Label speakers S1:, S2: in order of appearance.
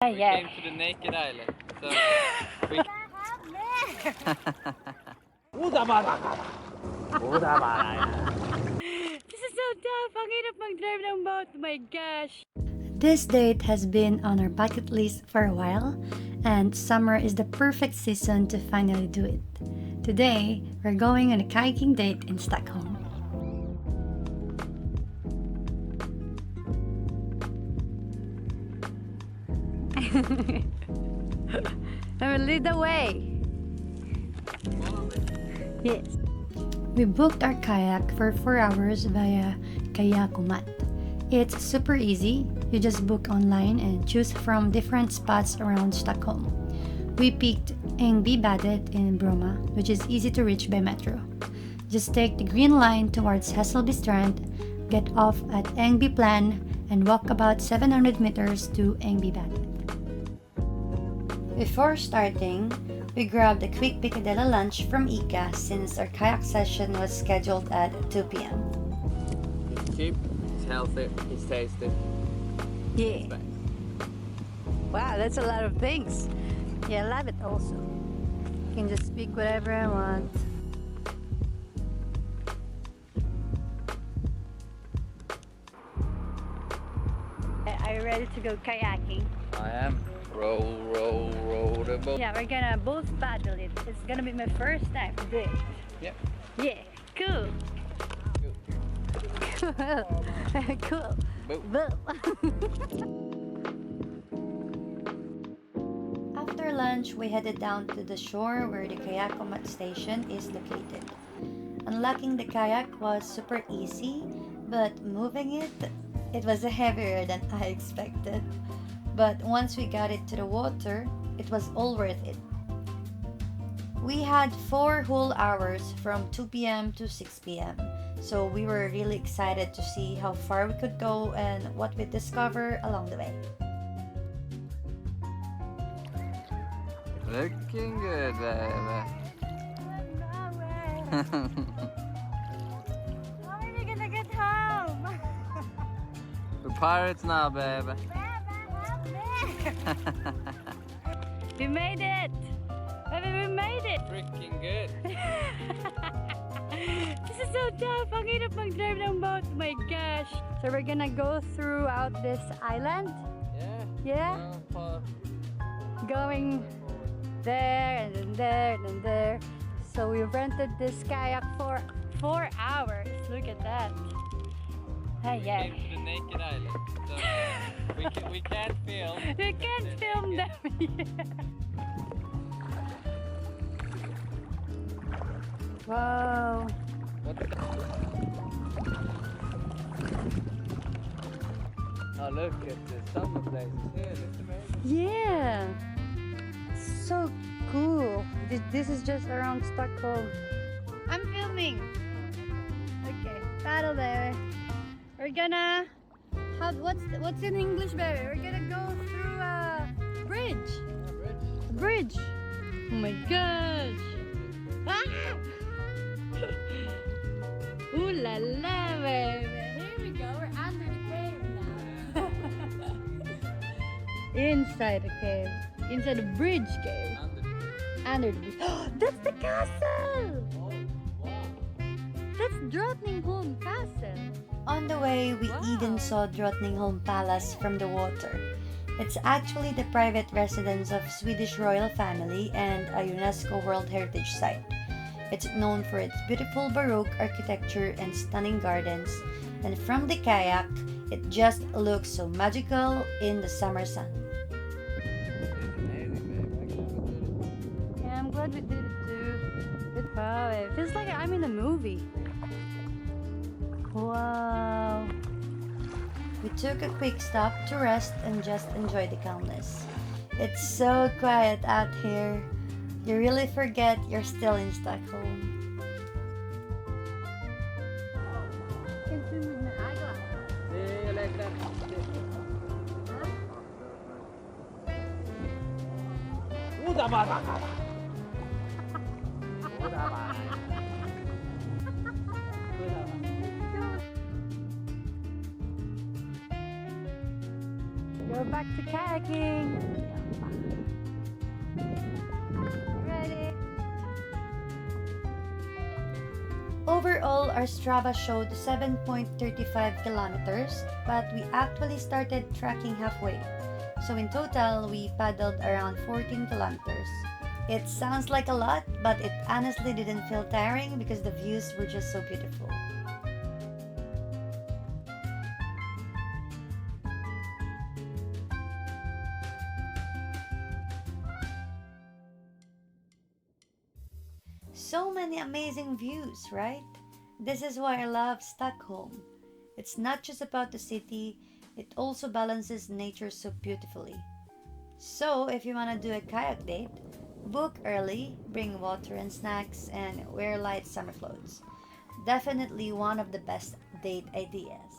S1: We came to the naked island. So we...
S2: This is so tough. Ang hirap mag-drive ng boat. Oh my gosh.
S3: This date has been on our bucket list for a while, and summer is the perfect season to finally do it. Today, we're going on a kayaking date in Stockholm.
S2: I will lead the way. Yes.
S3: We booked our kayak for 4 hours via Kayakomat. It's super easy. You just book online and choose from different spots around Stockholm. We picked Ängbybadet in Bromma, which is easy to reach by metro. Just take the green line towards Hässelby Strand, get off at Ängbyplan, and walk about 700 meters to Ängbybadet. Before starting, we grabbed a quick Picadeli lunch from ICA since our kayak session was scheduled at 2 p.m.
S1: It's cheap, it's healthy, it's tasty.
S2: Yeah. Wow, that's a lot of things. Yeah, I love it also. I can just speak whatever I want. Are you ready to go kayaking?
S1: I am. Row, row, row the boat.
S2: Yeah, we're gonna both paddle it. It's gonna be my first time to do it.
S1: Yep.
S2: Yeah, cool. Cool.
S1: Boop.
S3: After lunch, we headed down to the shore where the Kayakomat station is located. Unlocking the kayak was super easy, but moving it was heavier than I expected. But once we got it to the water, it was all worth it. We had 4 whole hours from 2 p.m. to 6 p.m. So we were really excited to see how far we could go and what we'd discover along the way.
S1: Looking good, baby.
S2: How are we gonna get home?
S1: We're pirates now, baby.
S2: We made it! Baby, we made it!
S1: Freaking good.
S2: This is so tough! Ang hirap mag-drive ng boat. Oh my gosh! So we're gonna go throughout this island?
S1: Yeah.
S2: Yeah? Going there and then there and then there. So we rented this kayak for 4 hours. Look at that. Hey,
S1: We
S2: yeah.
S1: came to the naked island. So we can't film.
S2: We can't film them here. Wow.
S1: What the... Oh, look at the summer places here. It's amazing.
S2: Yeah. So cool. This is just around Stockholm. I'm filming. Okay, paddle there. We're gonna what's in English, baby? We're gonna go through a bridge. A bridge. Oh my gosh. Ah! Ooh la la, baby. Here we go. We're under the cave now. Inside the cave. Inside the bridge cave. Under the bridge. That's the castle!
S1: Oh, wow.
S2: That's Drottningholm Castle.
S3: On the way, we
S2: Wow.
S3: even saw Drottningholm Palace from the water. It's actually the private residence of Swedish royal family and a UNESCO World Heritage Site. It's known for its beautiful Baroque architecture and stunning gardens, and from the kayak, it just looks so magical in the summer sun.
S2: Yeah, I'm glad we did it too. Wow, it feels like I'm in a movie. Wow.
S3: We took a quick stop to rest and just enjoy the calmness. It's so quiet out here. You really forget you're still in Stockholm.
S1: See you later.
S2: Go back to kayaking.
S3: Overall, our Strava showed 7.35 kilometers, but we actually started trekking halfway. So in total, we paddled around 14 kilometers. It sounds like a lot, but it honestly didn't feel tiring because the views were just so beautiful. So many amazing views, right? This is why I love Stockholm. It's not just about the city, it also balances nature so beautifully. So, if you want to do a kayak date, book early, bring water and snacks, and wear light summer clothes. Definitely one of the best date ideas.